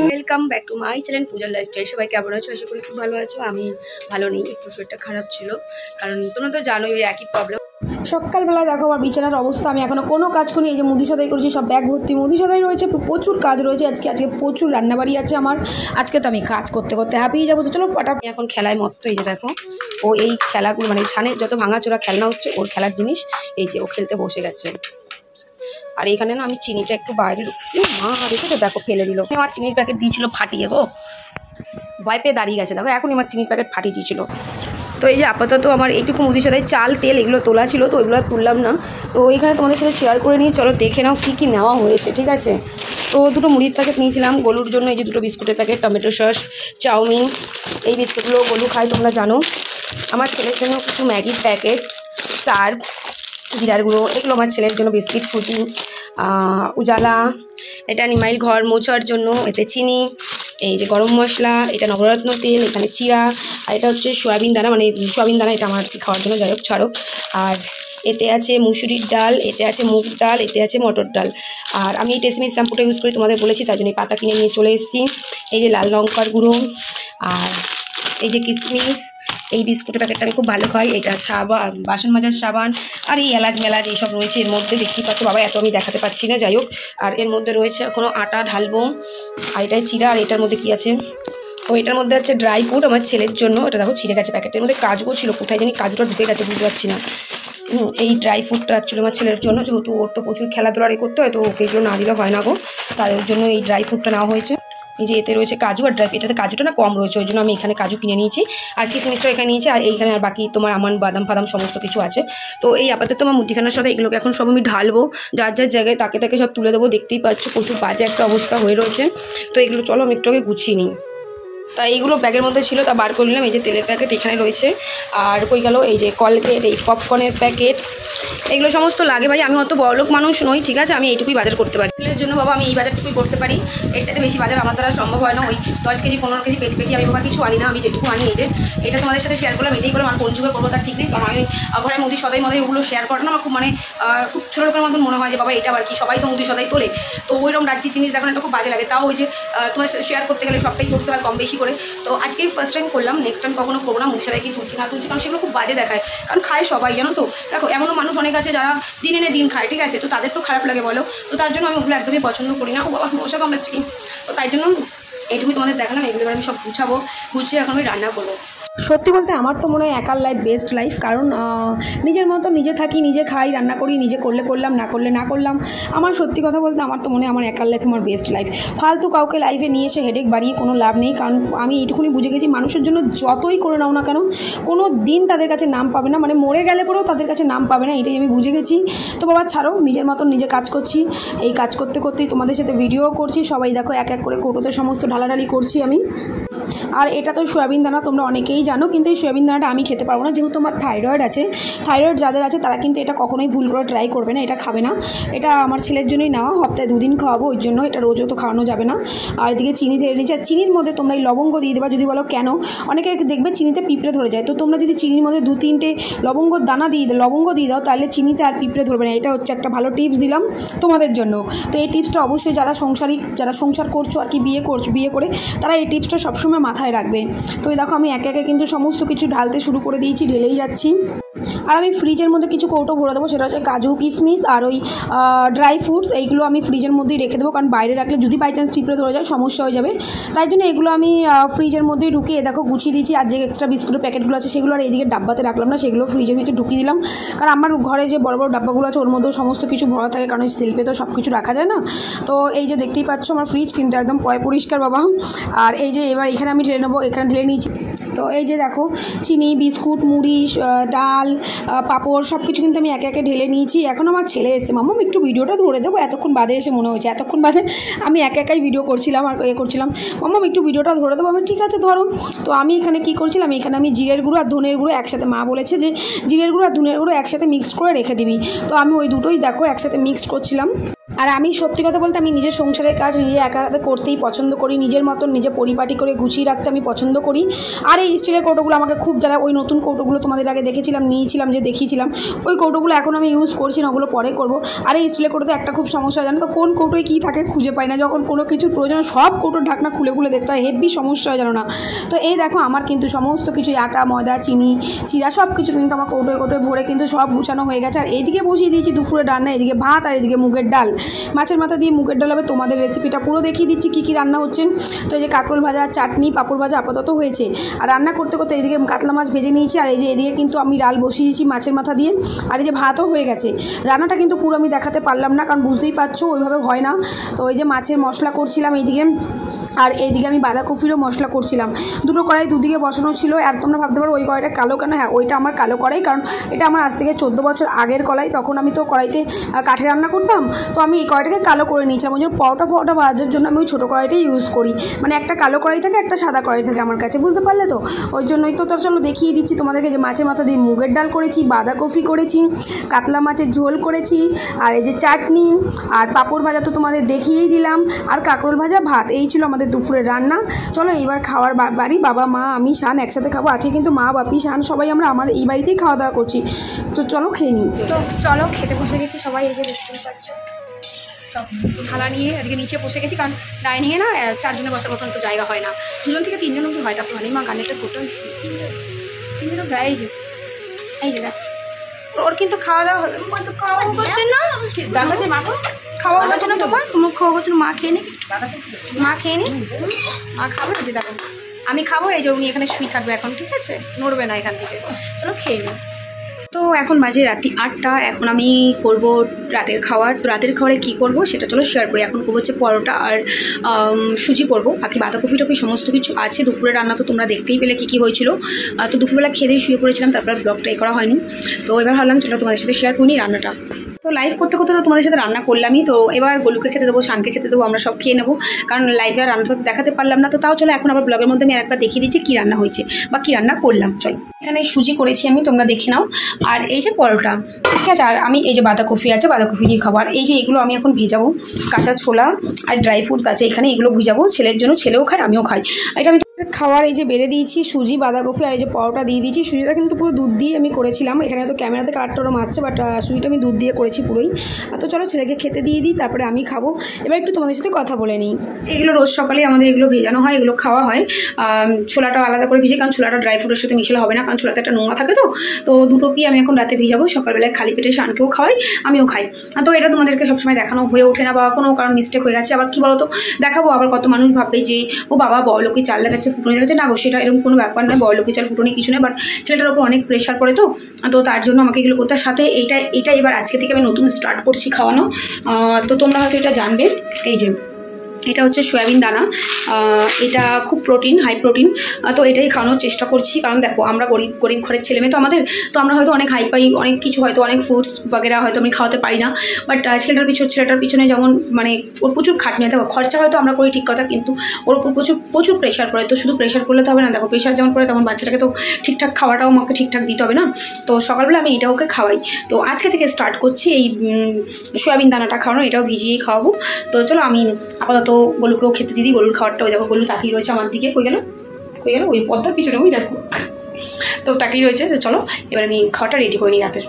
Welcome back to my channel পূজার lifestyle. সবাই কেমন আছো? আশা করি খুব ভালো আছো। আমি ভালো নেই, একটু শরীরটা খারাপ ছিল, কারণ তোমরা তো জানোই ওই একই প্রবলেম। সকালবেলা দেখো আমার বিছানার অবস্থা, আমি এখনও কোনো কাজ করি। এই যে মুদি সদাই করেছি, সব ব্যাগ ভর্তি মুদি সদাই রয়েছে, প্রচুর কাজ রয়েছে। আজকে প্রচুর রান্নাবাড়ি আছে আমার। আজকে তো আমি কাজ করতে করতে হাঁপিয়ে যাবো। তো চলো ফটাফট এখন খেলায় মত্ত। এই যে দেখো ও এই খেলাগুলো মানে সানের যত ভাঙাচোরা খেলনা হচ্ছে ওর খেলার জিনিস, এই যে ও খেলতে বসে গেছে। আর এখানে না আমি চিনিটা একটু বাইরে মা দেখেছো, দেখো ফেলে দিল। আমার চিনির প্যাকেট দিয়েছিল ফাটিয়ে গো, ভয় পেয়ে দাঁড়িয়ে গেছে। দেখো এখন আমার চিনির প্যাকেট ফাটিয়ে দিয়েছিল। তো এই যে আপাতত আমার এইটুকু মুদির সাথে চাল তেল এগুলো তোলা ছিল, তো ওইগুলো তুললাম না। তো ওইখানে তোমাদের সাথে শেয়ার করে নিয়ে চলো দেখে নাও কী কী নেওয়া হয়েছে, ঠিক আছে? তো দুটো মুড়ির প্যাকেট নিয়েছিলাম গোলুর জন্য। এই যে দুটো বিস্কুটের প্যাকেট, টমেটো সস, চাউমিন, এই বিস্কুটগুলো গোলু খায় তোমরা জানো। আমার ছেলের জন্য কিছু ম্যাগির প্যাকেট, সার্ফ, জিরার গুঁড়ো, এগুলো আমার ছেলের জন্য। বিস্কিট, সুজি, উজালা, এটা নিমাইল ঘর মোছার জন্য, এতে চিনি, এই যে গরম মশলা, এটা নবরত্ন তেল, এখানে চিরা, আর এটা হচ্ছে সয়াবিন দানা, মানে সয়াবিন দানা, এটা আমার খাওয়ার জন্য, যাই হোক ছাড়ো। আর এতে আছে মুসুরির ডাল, এতে আছে মুগ ডাল, এতে আছে মটর ডাল। আর আমি এই টেসমি শ্যাম্পুটা ইউজ করি, তোমাদের বলেছি, তাই জন্য এই পাতা কিনে নিয়ে চলে এসেছি। এই যে লাল লঙ্কার গুঁড়ো, আর এই যে কিশমিশ, এই বিস্কুটের প্যাকেটটা আমি খুব ভালো খাই। এটা সাবান, বাসন মাজার সাবান, আর এই এলাচ মেলাচ এইসব রয়েছে এর মধ্যে। দেখতেই পাচ্ছ বাবা, এত আমি দেখাতে পাচ্ছি না, যাই হোক। আর এর মধ্যে রয়েছে এখনও আটা ঢালবো, আর এটাই চিরা। আর এটার মধ্যে কী আছে? ও এটার মধ্যে আছে ড্রাই ফ্রুট আমার ছেলের জন্য। এটা দেখো ছিঁড়ে গেছে প্যাকেটের মধ্যে, কাজুও ছিল, কোথায় জানি কাজুটা ঢুকে গেছে, বুঝতে পারছি না। এই ড্রাই ফ্রুটটা ছিল আমার ছেলের জন্য, যেহেতু ওর তো প্রচুর খেলাধুলারই করতে হয়, তো ওকে এগুলো না দিলে হয় না গো, তার জন্য এই ড্রাই ফ্রুটটা নেওয়া হয়েছে। এই যে এতে রয়েছে কাজু আর ড্রাই, এটাতে কাজুটা না কম রয়েছে, ওই জন্য আমি এখানে কাজু কিনে নিয়েছি। আর কিশমিশটা এখানে নিয়েছি, আর এইখানে আর বাকি তোমার আমান বাদাম ফাদাম সমস্ত কিছু আছে। তো এই আপাতত তোমার মুদিখানার সাথে এগুলোকে এখন সব আমি ঢালবো, যার যার জায়গায় তাকে তাকে সব তুলে দেবো। দেখতেই পাচ্ছ প্রচুর বাজে একটা অবস্থা হয়ে রয়েছে। তো এগুলো চলো আমি একটু আগে গুছিয়ে নিই। তা এইগুলো ব্যাগের মধ্যে ছিল, তা বার করলাম। এই যে তেলের প্যাকেট এখানে রয়েছে, আর কই গেল এই যে কলগেট, এই পপকর্নের প্যাকেট, এগুলো সমস্ত লাগে। ভাই আমি অত বড়লোক মানুষ নই, ঠিক আছে? আমি এইটুকুই বাজার করতে পারি ছেলের জন্য। বাবা আমি এই বাজারটুকুই করতে পারি, এর সাথে বেশি বাজার আমার দ্বারা সম্ভব হয় না। ওই 10 কেজি 15 কেজি পেটি পেটি আমি বাবা কিছু আনি না, আমি যেটুকু আনি। এই যে এটা তোমাদের সাথে শেয়ার করলাম, এটাই করলাম। আর কোন যুগে করবো তার ঠিক নেই, কারণ আমি ঘরের মুদি সদাই মধ্যে ওগুলো শেয়ার করা না আমার খুব খুব ছোটো লোকের মতন মনে হয় যে বাবা এটা আবার কি, সবাই তো মুদি সদাই তোলে। তো ওইরকম রাজ্যের জিনিস দেখো একটা খুব বাজে লাগে। তাও ওই যে তোমার শেয়ার করতে গেলে সবটাই করতে হয় কম বেশি করে। তো আজকে ফার্স্ট টাইম করলাম, নেক্সট টাইম কখনো করবো না। মুদি সদাই কি তুলছি না তুলছি, কারণ সেগুলো খুব বাজে দেখায়, কারণ খায় সবাই, জানো তো। দেখো এমনও মানুষ অনেক আছে যারা দিন এনে দিন খায়, ঠিক আছে? তো তাদের তো খারাপ লাগে বলো। তো তার জন্য আমি ওগুলো একদমই পছন্দ করি না। ও বাবা মশা কামড়াচ্ছি। তো তাই জন্য এইটুকুই তোমাদের দেখালাম। এগুলো আমি সব গুছাবো, গুছিয়ে এখন আমি রান্না করবো। সত্যি বলতে আমার তো মনে হয় একার লাইফ বেস্ট লাইফ, কারণ নিজের মতো নিজে থাকি, নিজে খাই, রান্না করি, নিজে করলে করলাম, না করলে না করলাম। আমার সত্যি কথা বলতে আমার তো মনে হয় আমার একার লাইফ আমার বেস্ট লাইফ। ফালতু কাউকে লাইফে নিয়ে এসে হেডেক বাড়িয়ে কোনো লাভ নেই, কারণ আমি এইটুকুনি বুঝে গেছি মানুষের জন্য যতই করে নাও না কেন কোনো দিন তাদের কাছে নাম পাবে না, মানে মরে গেলে পরেও তাদের কাছে নাম পাবে না, এটাই আমি বুঝে গেছি। তো বাবা ছাড়ো, নিজের মতন নিজে কাজ করছি। এই কাজ করতে করতেই তোমাদের সাথে ভিডিও করছি। সবাই দেখো এক এক করে কৌটোতে সমস্ত ঢালাঢালি করছি আমি। আর এটা তো সয়াবিন দানা, তোমরা অনেকেই জানো, কিন্তু এই সয়াবিন দানাটা আমি খেতে পারবো না, যেহেতু আমার থাইরয়েড আছে। থাইরয়েড যাদের আছে তারা কিন্তু এটা কখনোই ভুল করে ট্রাই করবে না, এটা খাবে না। এটা আমার ছেলের জন্যই নেওয়া, সপ্তাহে 2 দিন খাওয়াবো, ওই জন্য। এটা রোজও তো খাওয়ানো যাবে না। আর এদিকে চিনি দিয়ে নিচ্ছে, আর চিনির মধ্যে তোমরা এই লবঙ্গ দিয়ে দেবা। যদি বলো কেন, অনেকে দেখবে চিনিতে পিঁপড়ে ধরে যায়, তো তোমরা যদি চিনির মধ্যে 2-3টে লবঙ্গ দানা লবঙ্গ দিয়ে দাও, তাহলে চিনিতে আর পিঁপড়ে ধরবে না। এটা হচ্ছে একটা ভালো টিপস দিলাম তোমাদের জন্য। তো এই টিপসটা অবশ্যই যারা সংসার করছো আর কি, বিয়ে করে তারা এই টিপসটা সবসময় মাথায় রাখবে। তো এই দেখো আমি একে একে কিন্তু সমস্ত কিছু ঢালতে শুরু করে দিয়েছি, ঢেলেই যাচ্ছি। আর আমি ফ্রিজের মধ্যে কিছু কৌটো ভরে দেবো, সেটা হচ্ছে কাজু কিশমিশ আর ওই ড্রাই ফ্রুটস। এইগুলো আমি ফ্রিজের মধ্যেই রেখে দেবো, কারণ বাইরে রাখলে যদি বাই চান্স পিঁপড়ে ধরে যায় সমস্যা হয়ে যাবে। তাই জন্য এগুলো আমি ফ্রিজের মধ্যেই ঢুকিয়ে দেখো গুছিয়ে দিয়েছি। আর যে এক্সট্রা বিস্কুটের প্যাকেটগুলো আছে সেগুলো আর এইদিকে ডাব্বাতে রাখলাম না, সেগুলো ফ্রিজের ভিতরে ঢুকিয়ে দিলাম। কারণ আমার ঘরে যে বড় বড় ডাব্বাগুলো আছে ওর মধ্যেও সমস্ত কিছু ভরা থাকে, কারণ ওই সেলফে তো সব কিছু রাখা যায় না। তো এই যে দেখতেই পাচ্ছ আমার ফ্রিজ কিন্তু একদম পরিষ্কার বাবা। আর এই যে এবার এখানে আমি ঢেলে নেবো, এখানে ঢেলে নিয়েছি। তো এই যে দেখো চিনি, বিস্কুট, মুড়ি, ডাল, পাঁপড় সব কিছু কিন্তু আমি একে একে ঢেলে নিয়েছি। এখন আমার ছেলে এসছে, মাম্মা একটু ভিডিওটা ধরে দেবো, এতক্ষণ বাদে এসে মনে হয়েছে। এতক্ষণ বাদে আমি একাই ভিডিও করছিলাম আর করছিলাম, মাম্মা একটু ভিডিওটা ধরে দেবো। আমি ঠিক আছে ধরো। তো আমি এখানে কী করছিলাম, এখানে আমি জিরের গুঁড়ো আর ধনের গুঁড়ো একসাথে, মা বলেছে যে জিরের গুঁড়ো আর ধনের গুঁড়ো একসাথে মিক্সড করে রেখে দিবি। তো আমি ওই দুটোই দেখো একসাথে মিক্সড করছিলাম। আর আমি সত্যি কথা বলতে আমি নিজের সংসারের কাজ নিজে একা হাতে করতেই পছন্দ করি, নিজের মতন নিজে পরিপাটি করে গুছিয়ে রাখতে আমি পছন্দ করি। আর এই স্টিলের কৌটোগুলো আমাকে খুব জ্বালায়। ওই নতুন কৌটোগুলো তোমাদের আগে দেখেছিলাম, নিয়েছিলাম, যে দেখিয়েছিলাম, ওই কৌটোগুলো এখন আমি ইউজ করছি না, ওগুলো পরে করব। আর এই স্টিলের কৌটোতে একটা খুব সমস্যা, জানো তো, কোন কৌটোয় কী থাকে খুঁজে পাই না। যখন কোনো কিছুর প্রয়োজন সব কৌটোর ঢাকনা খুলে খুলে দেখতে হয়, হেভি সমস্যা হয় জানো না। তো এই দেখো আমার কিন্তু সমস্ত কিছু আটা, ময়দা, চিনি, চিরা সব কিছু কিন্তু আমার কৌটোয় কৌটোয় ভরে কিন্তু সব গুছানো হয়ে গেছে। আর এইদিকে বসিয়ে দিয়েছি দুপুরে রান্না, এদিকে ভাত আর এদিকে মুগের ডাল, মাছের মাথা দিয়ে মুগের ডাল হবে। তোমাদের রেসিপিটা পুরো দেখিয়ে দিচ্ছি কী কী রান্না হচ্ছে। তো এই যে কাঁকরোল ভাজা, চাটনি, পাঁপড় ভাজা আপাতত হয়েছে। আর রান্না করতে করতে এদিকে কাতলা মাছ ভেজে নিয়েছি। আর এই যে এদিকে কিন্তু আমি ডাল বসিয়েছি মাছের মাথা দিয়ে। আর এই যে ভাতও হয়ে গেছে। রান্নাটা কিন্তু পুরো আমি দেখাতে পারলাম না, কারণ বুঝতেই পারছো ওইভাবে হয় না। তো ওই যে মাছের মশলা করছিলাম এইদিকে, আর এইদিকে আমি বাঁধাকপিরও মশলা করছিলাম। দুটো কড়াই দুদিকে বসানো ছিল। আর তোমরা ভাবতে পারো ওই কড়াইটা কালো কেন? হ্যাঁ, ওইটা আমার কালো কড়াই, কারণ এটা আমার আজ থেকে 14 বছর আগের কড়াই। তখন আমি তো কড়াইতে কাঠে রান্না করতাম, তো আমি এই কড়াইটাকে কালো করে নিয়েছিলাম। ওই জন্য পরোটা ভাজার জন্য আমি ওই ছোটো কড়াইটাই ইউজ করি। মানে একটা কালো কড়াই থাকে, একটা সাদা কড়াই থাকে আমার কাছে, বুঝতে পারলে তো? ওই জন্যই তো চলো দেখিয়ে দিচ্ছি তোমাদেরকে যে মাছের মাথা দিয়ে মুগের ডাল করেছি, বাঁধাকপি করেছি, কাতলা মাছের ঝোল করেছি, আর এই যে চাটনি আর পাঁপড় ভাজা তো তোমাদের দেখিয়েই দিলাম, আর কাঁকরোল ভাজা, ভাত। এই ছিল আমাদের দুপুরের রান্না। চলো এইবার খাওয়ার বাড়ি, বাবা, মা, আমি, শান একসাথে খাবো। আজকে কিন্তু মা, বাপি, শান সবাই আমরা আমার এই বাড়িতেই খাওয়া দাওয়া করছি। তো চলো খেয়ে নিই। তো চলো খেতে বসে গেছি সবাই। এই যে দেখতে পাচ্ছ সব থালা নিয়ে আজকে নিচে বসে গেছি, কারণ ডাইনিংয়ে না 4 জনে বসার মতন তো জায়গা হয় না। 2 থেকে 3 জন অব্দি হয়, তারপর মা গানেরটা টোটাল 3 জন এই যে দেখ ওর কিন্তু খাওয়া দাওয়া হবে। খাওয়া করতে না খাওয়া করছে না, তোমার খাওয়া করছো না। মা খেয়ে নি, মা খাবে যে দেখো আমি খাবো। এই যে উনি এখানে শুয়ে থাকবে এখন, ঠিক আছে, নড়বে না এখান থেকে। চলো খেয়ে নিই। তো এখন বাজে রাত্রি 8টা। এখন আমি করব রাতের খাবার। তো রাতের খাবারে কী করবো সেটা চলো শেয়ার করি। এখন করবো হচ্ছে পরোটা আর সুজি করবো। বাকি বাঁধাকপি টপি সমস্ত কিছু আছে। দুপুরে রান্না তো তোমরা দেখতেই পেলে কী কী হয়েছিল। তো দুপুরবেলা খেয়েই শুয়ে পড়েছিলাম, তারপর ব্লগটা করা হয়নি। তো এবার ভাবলাম চলো তোমাদের সাথে শেয়ার করি রান্নাটা। তো লাইভ করতে করতে তো তোমাদের সাথে রান্না করলামই। তো এবার গোলুকে খেতে দেবো, শানকে খেতে দেবো, আমরা সব খেয়ে নেবো, কারণ লাইভে আর রান্নাটা দেখাতে পারলাম না। তো তাও চলো এখন আবার ব্লগের মধ্যে আমি আরেকবার দেখিয়ে দিচ্ছি কী রান্না হয়েছে বা কী রান্না করলাম। চলো, এখানে সুজি করেছি আমি, তোমরা দেখে নাও। আর এই যে পরোটা, ঠিক আছে। আর আমি এই যে বাঁধাকপি আছে, বাঁধাকপি দিয়ে খাবার। এই যে এগুলো আমি এখন ভেজাবো, কাঁচা ছোলা আর ড্রাই ফ্রুটস আছে এখানে, এগুলো ভেজাবো ছেলের জন্য। ছেলেও খায়, আমিও খাই। এটা আমি খাওয়ার এই যে বেড়ে দিয়েছি সুজি, বাঁধাকপি আর এই যে পরোটা দিয়ে দিয়েছি। সুজিটা কিন্তু পুরো দুধ দিয়ে আমি করেছিলাম। এখানে তো ক্যামেরাতে কালারটা ওরম আসছে, বাট সুজিটা আমি দুধ দিয়ে করেছি পুরোই। তো চলো ছেলেকে খেতে দিয়ে দিই, তারপরে আমি খাবো। এবার একটু তোমাদের সাথে কথা বলে নিই। এগুলো রোজ সকালে আমাদের এগুলো ভেজানো হয়, এগুলো খাওয়া হয়। ছোলাটাও আলাদা করে ভিজে, কারণ ছোলাটা ড্রাই ফ্রুটের সাথে মিশালে হবে না, কারণ ছোলাতে একটা নোংরা থাকে। তো দুটোকেই আমি এখন রাতে ভিজাবো, সকালবেলায় খালি পেটে শানকেও খাওয়াই, আমিও খাই। তো এটা তোমাদেরকে সবসময় দেখানো হয়ে ওঠে না, বা কোনো কারণ মিস্টেক হয়ে গেছে আবার কী বলো তো দেখাবো। আবার কত মানুষ ভাববে যে ও বাবা বড়লোকি চাল দেখাচ্ছে, ফুটনে দেখাচ্ছে। না গো, সেটা এরকম কোনো ব্যাপার নয়। বড়লোকি চাল ফুটনি কিছু নয়, বাট ছেলেটার ওপর অনেক প্রেশার পড়ে। তো তার জন্য আমাকে এগুলো করতে। সাথে এইটা এবার আজকে থেকে আমি নতুন স্টার্ট করছি খাওয়ানো। তো তোমরা হয়তো এটা জানবে। এই যে এটা হচ্ছে সয়াবিন দানা, এটা খুব প্রোটিন, হাই প্রোটিন। তো এটাই খাওয়ানোর চেষ্টা করছি, কারণ দেখো আমরা গরিব ঘরের ছেলে মেয়ে তো আমাদের, তো আমরা হয়তো অনেক হাইফাই অনেক কিছু হয়তো অনেক ফ্রুটস বাগেরা হয়তো আমি খাওয়াতে পারি না। বাট ছেলেটার পিছনে যেমন মানে ওর প্রচুর খাটনি, দেখো খরচা হয়তো আমরা করি ঠিক কথা, কিন্তু ওর উপর প্রচুর প্রেশার পড়ে। তো শুধু প্রেশার করলে তো হবে না, দেখো প্রেশার যেমন পড়ে তেমন বাচ্চাটাকে তো ঠিকঠাক খাওয়াটাও আমাকে ঠিকঠাক দিতে হবে না। তো সকালবেলা আমি এটা ওকে খাওয়াই। তো আজকে থেকে স্টার্ট করছি এই সয়াবিন দানাটা খাওয়ানো, এটাও ভিজিয়েই খাওয়াবো। তো চলো আমি আপাতত গোলুকেও খেতে দিদি। গরুর খাবারটা ওই দেখো, গোলু তাকিয়ে রয়েছে আমার দিকে। কই গেল ওই পদ্মার পিছনে, ওই দেখো। তো তাকিয়ে রয়েছে। তো চলো এবার আমি খাওয়াটা রেডি করে নিই রাতের।